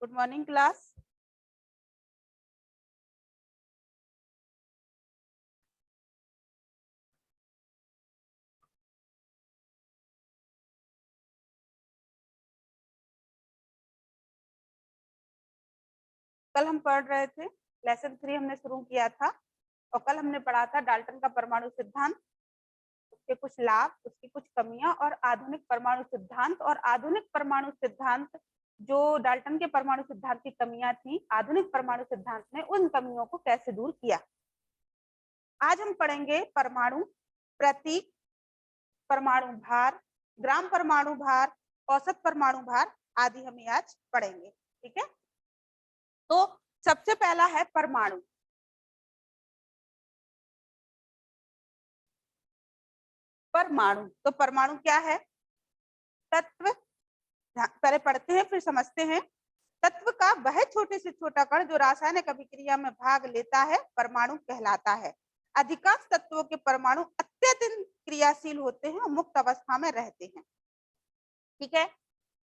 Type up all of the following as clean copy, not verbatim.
Good morning class. कल हम पढ़ रहे थे, लेसन 3 हमने शुरू किया था और कल हमने पढ़ा था डाल्टन का परमाणु सिद्धांत, उसके कुछ लाभ, उसकी कुछ कमियां और आधुनिक परमाणु सिद्धांत। और आधुनिक परमाणु सिद्धांत जो डाल्टन के परमाणु सिद्धांत की कमियां थी, आधुनिक परमाणु सिद्धांत ने उन कमियों को कैसे दूर किया। आज हम पढ़ेंगे परमाणु, प्रतीक, परमाणु भार, ग्राम परमाणु भार, औसत परमाणु भार आदि हमें आज पढ़ेंगे। ठीक है, तो सबसे पहला है परमाणु। परमाणु, तो परमाणु क्या है? तत्व, पहले पढ़ते हैं फिर समझते हैं। तत्व का वह छोटे से छोटा कण जो रासायनिक अभिक्रिया में भाग लेता है परमाणु कहलाता है। अधिकांश तत्वों के परमाणु अत्यधिक क्रियाशील होते हैं और मुक्त अवस्था में रहते हैं। ठीक है,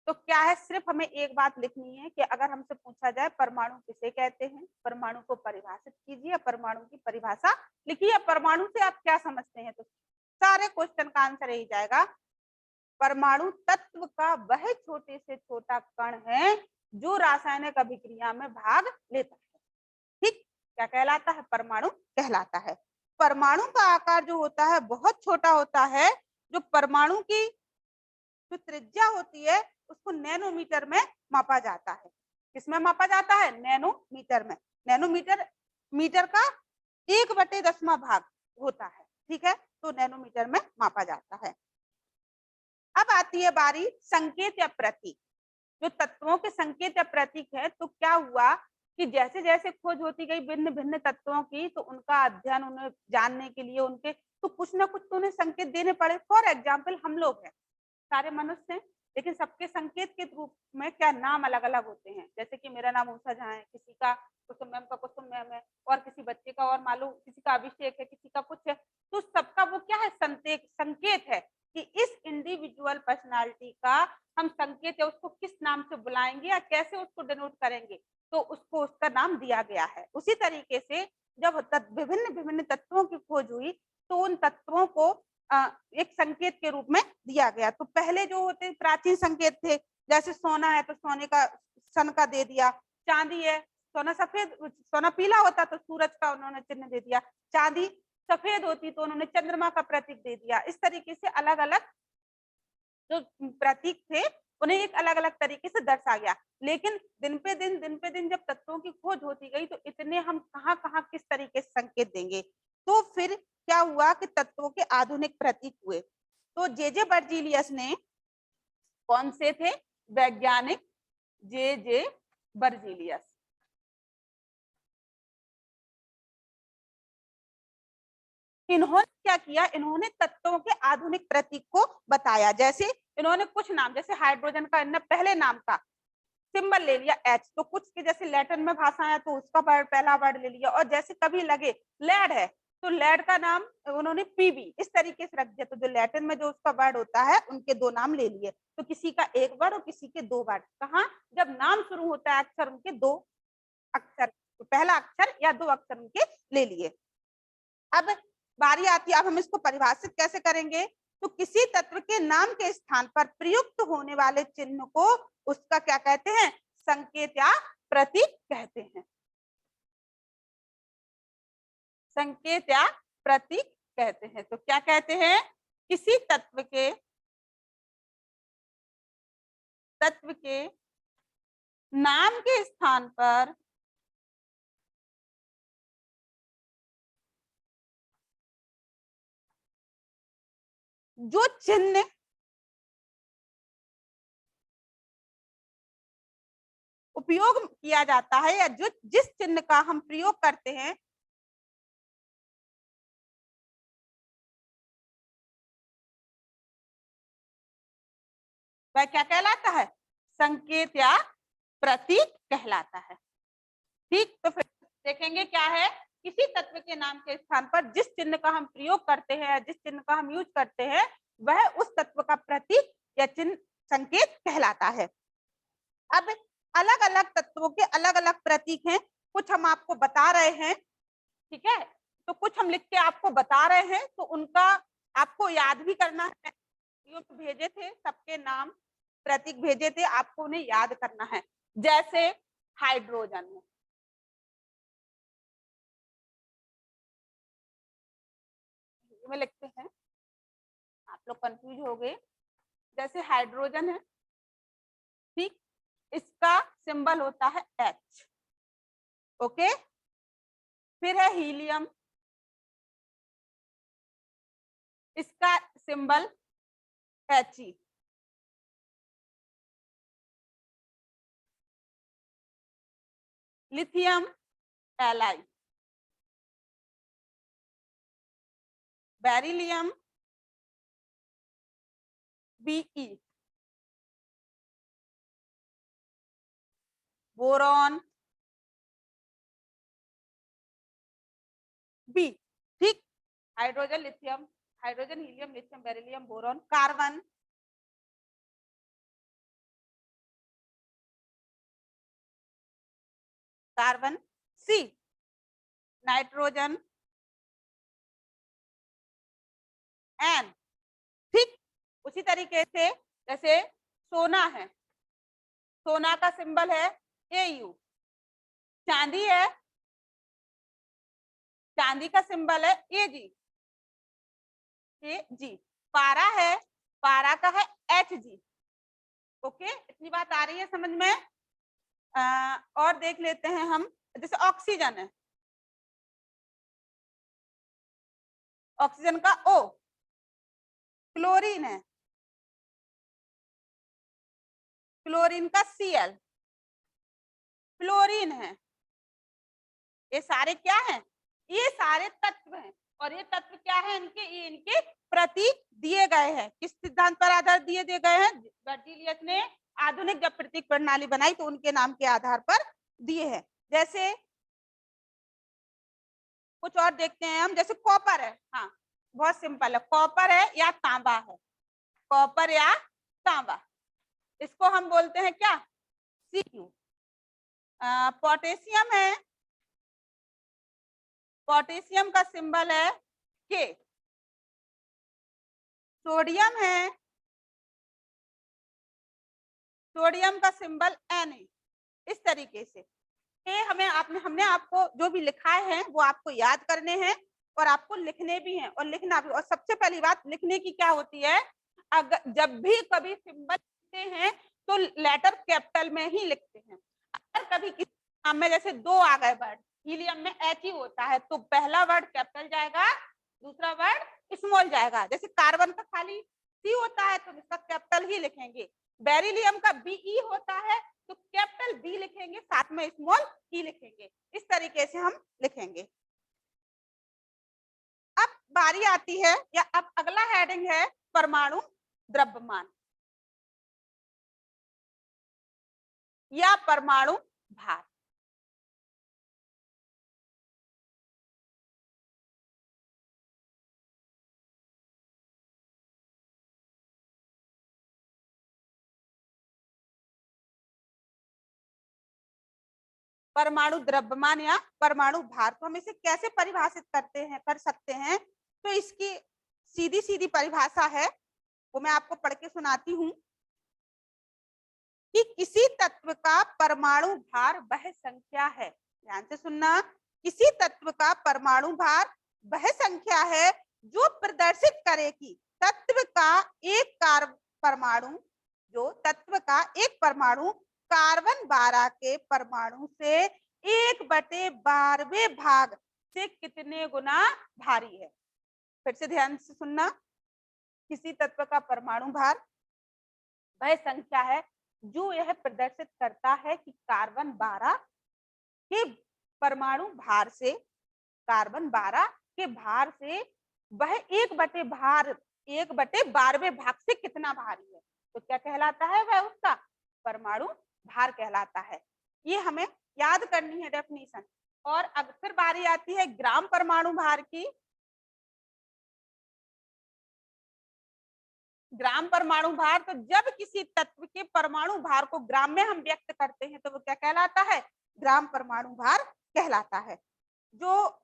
तो क्या है, सिर्फ हमें एक बात लिखनी है कि अगर हमसे पूछा जाए परमाणु किसे कहते हैं, परमाणु को परिभाषित कीजिए, परमाणु की परिभाषा लिखिए, परमाणु से आप क्या समझते हैं, तो सारे क्वेश्चन का आंसर यही जाएगा। परमाणु तत्व का वह छोटे से छोटा कण है जो रासायनिक अभिक्रिया में भाग लेता है। ठीक, क्या कहलाता है? परमाणु कहलाता है। परमाणु का आकार जो होता है बहुत छोटा होता है। जो परमाणु की जो त्रिज्या होती है उसको नैनोमीटर में मापा जाता है। किसमें मापा जाता है? नैनोमीटर में। नैनोमीटर मीटर का 1/10 भाग होता है। ठीक है, तो नैनोमीटर में मापा जाता है। अब आती है बारी संकेत या प्रतीक। जो तत्वों के संकेत या प्रतीक है, तो क्या हुआ कि जैसे जैसे खोज होती गई भिन्न भिन्न तत्वों की, तो उनका अध्ययन, उन्हें जानने के लिए उनके तो कुछ ना कुछ तो उन्हें संकेत देने पड़े। फॉर एग्जाम्पल हम लोग हैं, सारे मनुष्य हैं, लेकिन सबके संकेत के रूप में क्या नाम अलग अलग होते हैं। जैसे कि मेरा नाम उषा झा है, किसी का कुसुम मैम का कुसुम मैम है, और किसी बच्चे का और मालूम किसी का अभिषेक है, किसी का कुछ है। तो सबका वो क्या है? संकेत है कि इस इंडिविजुअल पर्सनालिटी का हम संकेत है, उसको किस नाम से बुलाएंगे या कैसे उसको डिनोट करेंगे, तो उसको उसका नाम दिया गया है। उसी तरीके से जब विभिन्न विभिन्न तत्वों की खोज हुई, तो उन तत्वों को एक संकेत के रूप में दिया गया। तो पहले जो होते प्राचीन संकेत थे, जैसे सोना है तो सोने का सन का दे दिया, चांदी है सोना सफेद, सोना पीला होता तो सूरज का उन्होंने चिन्ह दे दिया, चांदी सफेद होती तो उन्होंने चंद्रमा का प्रतीक दे दिया। इस तरीके से अलग अलग जो प्रतीक थे उन्हें एक अलग अलग तरीके से दर्शाया गया। लेकिन दिन पे दिन जब तत्वों की खोज होती गई, तो इतने हम कहाँ कहाँ किस तरीके से संकेत देंगे। तो फिर क्या हुआ कि तत्वों के आधुनिक प्रतीक हुए। तो जे बर्जीलियस ने, कौन से थे वैज्ञानिक? जे बर्जीलियस। इन्होंने क्या किया? इन्होंने तत्वों के आधुनिक प्रतीक को बताया। जैसे इन्होंने कुछ नाम, जैसे हाइड्रोजन का इन्होंने पहले नाम का सिंबल ले लिया एच, तो कुछ के जैसे लैटिन में भाषा है तो उसका पहला वर्ड ले लिया, और जैसे कभी लगे लेड है तो लेड का नाम उन्होंने पीबी इस तरीके से रख दिया। तो जो लैटिन में जो उसका वर्ड होता है उनके 2 नाम ले लिए। तो किसी का 1 वर्ड और किसी के 2 वर्ड। कहाँ? जब नाम शुरू होता है अक्षर, उनके 2 अक्षर, तो पहला अक्षर या 2 अक्षर उनके ले लिए। अब बारी आती है, अब हम इसको परिभाषित कैसे करेंगे? तो किसी तत्व के नाम के स्थान पर प्रयुक्त होने वाले चिन्ह को उसका क्या कहते हैं? संकेत या प्रतीक कहते हैं। संकेत या प्रतीक कहते हैं। तो क्या कहते हैं? किसी तत्व के नाम के स्थान पर जो चिन्ह उपयोग किया जाता है या जो जिस चिन्ह का हम प्रयोग करते हैं, वह क्या कहलाता है? संकेत या प्रतीक कहलाता है। ठीक, तो फिर देखेंगे क्या है, किसी तत्व के नाम के स्थान पर जिस चिन्ह का हम प्रयोग करते हैं, जिस चिन्ह का हम यूज करते हैं, वह उस तत्व का प्रतीक या चिन्ह संकेत कहलाता है। अब अलग अलग तत्वों के अलग अलग प्रतीक हैं, कुछ हम आपको बता रहे हैं, ठीक है, तो कुछ हम लिख के आपको बता रहे हैं, तो उनका आपको याद भी करना है। ये भेजे थे, सबके नाम प्रतीक भेजे थे, आपको उन्हें याद करना है। जैसे हाइड्रोजन है, में लिखते हैं, आप लोग कंफ्यूज हो गए। जैसे हाइड्रोजन है, ठीक, इसका सिंबल होता है H, ओके। फिर है हीलियम, इसका symbol He। Lithium Li, beryllium Be, boron B, ठीक। Hydrogen lithium, hydrogen helium lithium beryllium boron. Carbon, carbon C, nitrogen N, ठीक। उसी तरीके से जैसे सोना है, सोना का सिंबल है Au। चांदी है, चांदी का सिंबल है Ag, Ag। पारा है, पारा का है Hg, ओके। इतनी बात आ रही है समझ में? और देख लेते हैं हम, जैसे ऑक्सीजन है, ऑक्सीजन का O। क्लोरीन है, क्लोरीन का Cl। फ्लोरीन है, ये सारे क्या हैं? ये सारे तत्व हैं। और ये तत्व क्या है इनके? ये इनके प्रतीक दिए गए हैं। किस सिद्धांत पर आधार दिए गए हैं? बर्जीलियस ने आधुनिक जब प्रतीक प्रणाली बनाई तो उनके नाम के आधार पर दिए हैं। जैसे कुछ और देखते हैं हम, जैसे कॉपर है, हाँ बहुत सिंपल है, कॉपर है या तांबा है, कॉपर या तांबा, इसको हम बोलते हैं क्या? Cu। पोटेशियम है, पोटेशियम का सिंबल है K। सोडियम है, सोडियम का सिंबल Na। इस तरीके से ये हमने आपको जो भी लिखाए हैं वो आपको याद करने हैं और आपको लिखने भी हैं और लिखना भी। और सबसे पहली बात लिखने की क्या होती है, अगर जब भी कभी सिंबल लिखते हैं तो लेटर कैपिटल में ही लिखते हैं। अगर कभी किसी नाम में जैसे दो आ गए वर्ड, हीलियम में H ही होता है तो पहला वर्ड कैपिटल जाएगा, दूसरा वर्ड स्मॉल जाएगा। जैसे कार्बन का खाली C होता है तो इसका कैपिटल ही लिखेंगे, बेरिलियम का Be होता है तो कैपिटल बी लिखेंगे, साथ में स्मॉल ई लिखेंगे। इस तरीके से हम लिखेंगे। अब बारी आती है, या अब अगला हेडिंग है परमाणु द्रव्यमान या परमाणु भार। परमाणु द्रव्यमान या परमाणु भार, तो हम इसे कैसे परिभाषित कर सकते हैं? तो इसकी सीधी सीधी परिभाषा है, वो मैं आपको पढ़ के सुनाती हूँ कि किसी तत्व का परमाणु भार वह संख्या है, ध्यान से सुनना, किसी तत्व का परमाणु भार वह संख्या है जो प्रदर्शित करे कि तत्व का एक परमाणु, जो तत्व का एक परमाणु कार्बन 12 के परमाणु से 1/12वें भाग से कितने गुना भारी है। फिर से ध्यान से सुनना, किसी तत्व का परमाणु भार वह संख्या है जो यह प्रदर्शित करता है कि कार्बन 12 के परमाणु भार से, कार्बन 12 के भार से वह 1/12वें भाग से कितना भारी है। तो क्या कहलाता है? वह उसका परमाणु भार कहलाता है। ये हमें याद करनी है डेफिनेशन। और अब फिर बारी आती है ग्राम परमाणु भार की। ग्राम परमाणु भार। तो जब किसी तत्व के परमाणु भार को ग्राम में हम व्यक्त करते हैं तो वो क्या कहलाता है? ग्राम परमाणु भार कहलाता है। जो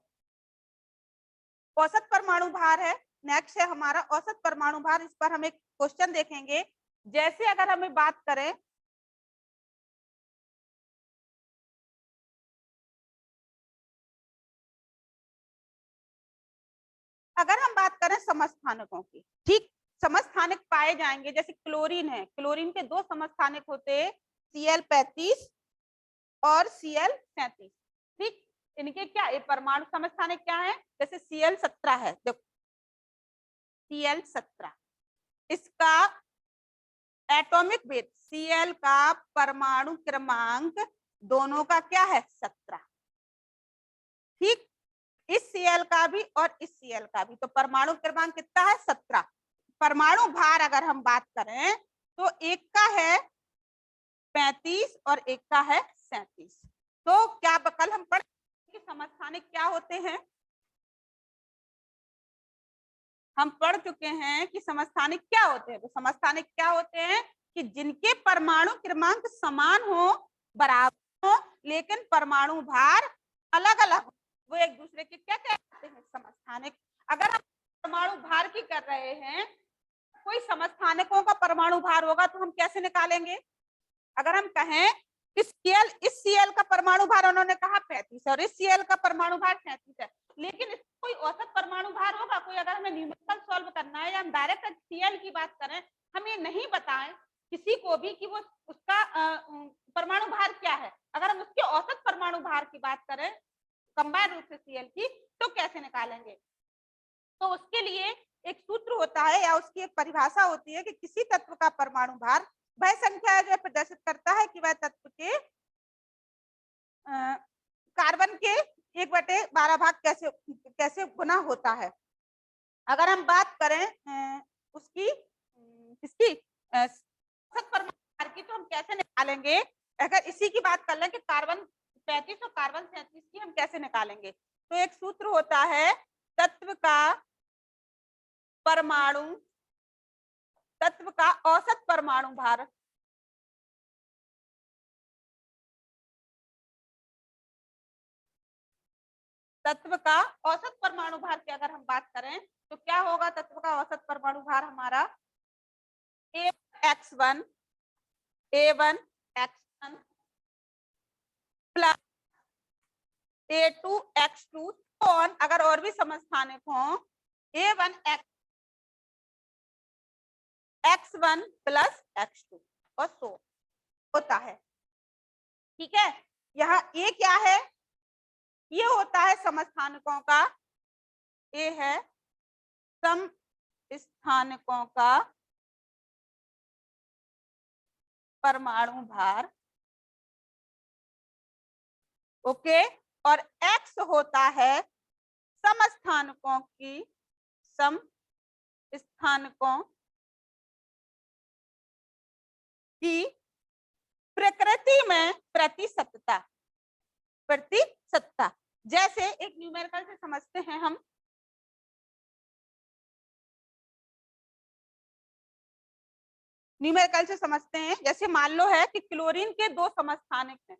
औसत परमाणु भार है, नेक्स्ट है हमारा औसत परमाणु भार। इस पर हम एक क्वेश्चन देखेंगे। जैसे अगर हमें बात करें अगर हम बात करें समस्थानिकों की, ठीक, समस्थानिक पाए जाएंगे। जैसे क्लोरीन है, क्लोरीन के दो समस्थानिक होते हैं, Cl35 और Cl37। ठीक, इनके क्या परमाणु समस्थानिक क्या है? जैसे Cl17 है, देखो Cl17, इसका एटॉमिक वेट, Cl का परमाणु क्रमांक दोनों का क्या है? 17। ठीक, इस Cl का भी और इस Cl का भी, तो परमाणु क्रमांक कितना है? 17। परमाणु भार अगर हम बात करें तो एक का है 35 और एक का है 37। तो क्या कल हम पढ़ कि समस्थानिक क्या होते हैं? हम पढ़ चुके हैं कि समस्थानिक क्या होते हैं। तो समस्थानिक क्या होते हैं कि जिनके परमाणु क्रमांक समान हो, बराबर हो, लेकिन परमाणु भार अलग अलग हो, वो एक दूसरे के क्या कहते हैं? समस्थानिक। अगर हम परमाणु भार की कर रहे हैं, कोई समस्थानिकों का परमाणु भार होगा तो हम कैसे निकालेंगे? अगर हम कहें इस Cl का परमाणु भार उन्होंने कहा 35 और इस Cl का परमाणु भार 37 है, लेकिन इसका कोई औसत परमाणु भार होगा? कोई अगर हमें न्यूमेरिकल सॉल्व करना है या हम डायरेक्ट Cl की बात करें, हम ये नहीं बताएं किसी को भी कि वो उसका परमाणु भार क्या है, अगर हम उसके औसत परमाणु भार की बात करें कंबाइंड रूप से Cl की, तो कैसे निकालेंगे? तो उसके लिए एक सूत्र होता है या उसकी एक परिभाषा होती है कि किसी तत्व का परमाणु भार वह संख्या है जो प्रदर्शित करता है कि वह तत्व के कार्बन के 1/12 भाग कैसे कैसे गुना होता है। अगर हम बात करें उसकी किसकी औसत परमाणु भार की, तो हम कैसे निकालेंगे? अगर इसी की बात कर लें कि कार्बन 35 और कार्बन 37 की, हम कैसे निकालेंगे? तो एक सूत्र होता है तत्व का परमाणु, तत्व का औसत परमाणु भार, तत्व का औसत परमाणु भार की अगर हम बात करें तो क्या होगा? तत्व का औसत परमाणु भार हमारा A1 प्लस A2X2, अगर और भी समस्थानिक हो A1X1 प्लस X2 और सो होता है। ठीक है, यहाँ A क्या है? ये होता है समस्थानिकों का, ए है समस्थानिकों का परमाणु भार, ओके, और एक्स होता है समस्थानिकों की, समस्थानिकों की प्रकृति में प्रतिशतता, प्रतिशतता। जैसे एक न्यूमेरिकल से समझते हैं हम, न्यूमेरिकल से समझते हैं। जैसे मान लो है कि क्लोरीन के दो समस्थानिक हैं,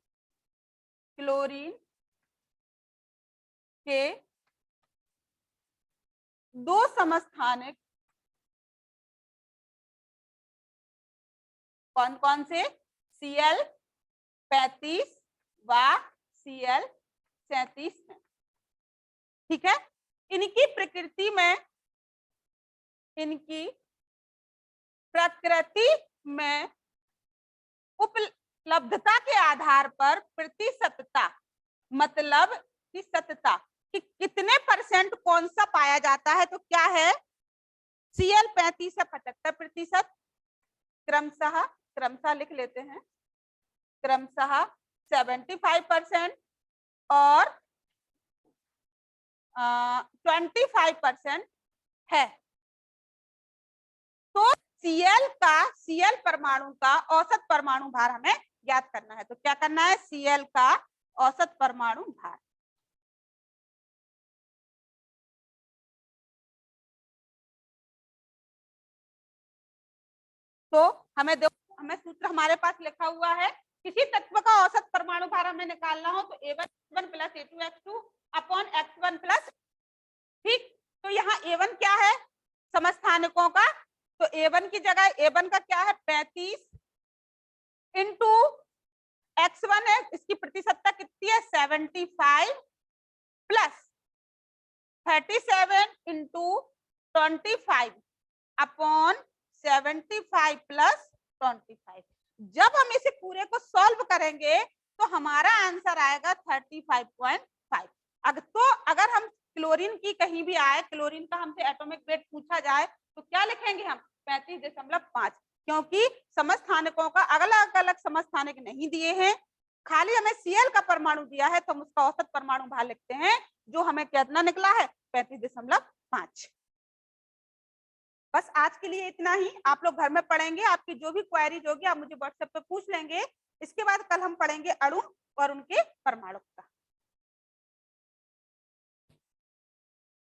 क्लोरीन के दो समस्थानिक कौन कौन से? Cl35 व Cl37 है। ठीक है, इनकी प्रकृति में, इनकी प्रकृति में उपलब्धता के आधार पर प्रतिशतता, मतलब प्रतिशतता कि कितने परसेंट कौन सा पाया जाता है, तो क्या है? Cl35 से 75%, क्रमशः क्रमशः लिख लेते हैं, क्रमशः 75% और 25% है। तो Cl परमाणु का औसत परमाणु भार हमें ज्ञात करना है। तो क्या करना है? Cl का औसत परमाणु भार। तो हमें देखो, हमें सूत्र हमारे पास लिखा हुआ है, किसी तत्व का औसत परमाणु भार हमें निकालना हो तो A1 plus A2X2 upon X1 plus, ठीक। तो यहाँ A1 क्या है, समस्थानिकों का, तो A1 की जगह A1 का क्या है 35 इंटू X1 है, इसकी प्रतिशतता कितनी है 75 प्लस 37 इंटू 25 अपॉन 75 प्लस 25। जब हम इसे पूरे को सॉल्व करेंगे तो हमारा आंसर आएगा 35.5। अगर हम क्लोरीन की कहीं भी आए, क्लोरीन का हमसे एटॉमिक वेट पूछा जाए तो क्या लिखेंगे हम 35.5, क्योंकि समस्थानिकों का अलग अलग समस्थानिक नहीं दिए हैं, खाली हमें Cl का परमाणु दिया है तो हम उसका औसत परमाणु भार लिखते हैं, जो हमें कितना निकला है 35.5। बस आज के लिए इतना ही, आप लोग घर में पढ़ेंगे, आपकी जो भी क्वेरीज होगी आप मुझे व्हाट्सएप पे पूछ लेंगे। इसके बाद कल हम पढ़ेंगे अणु और उनके परमाणु का।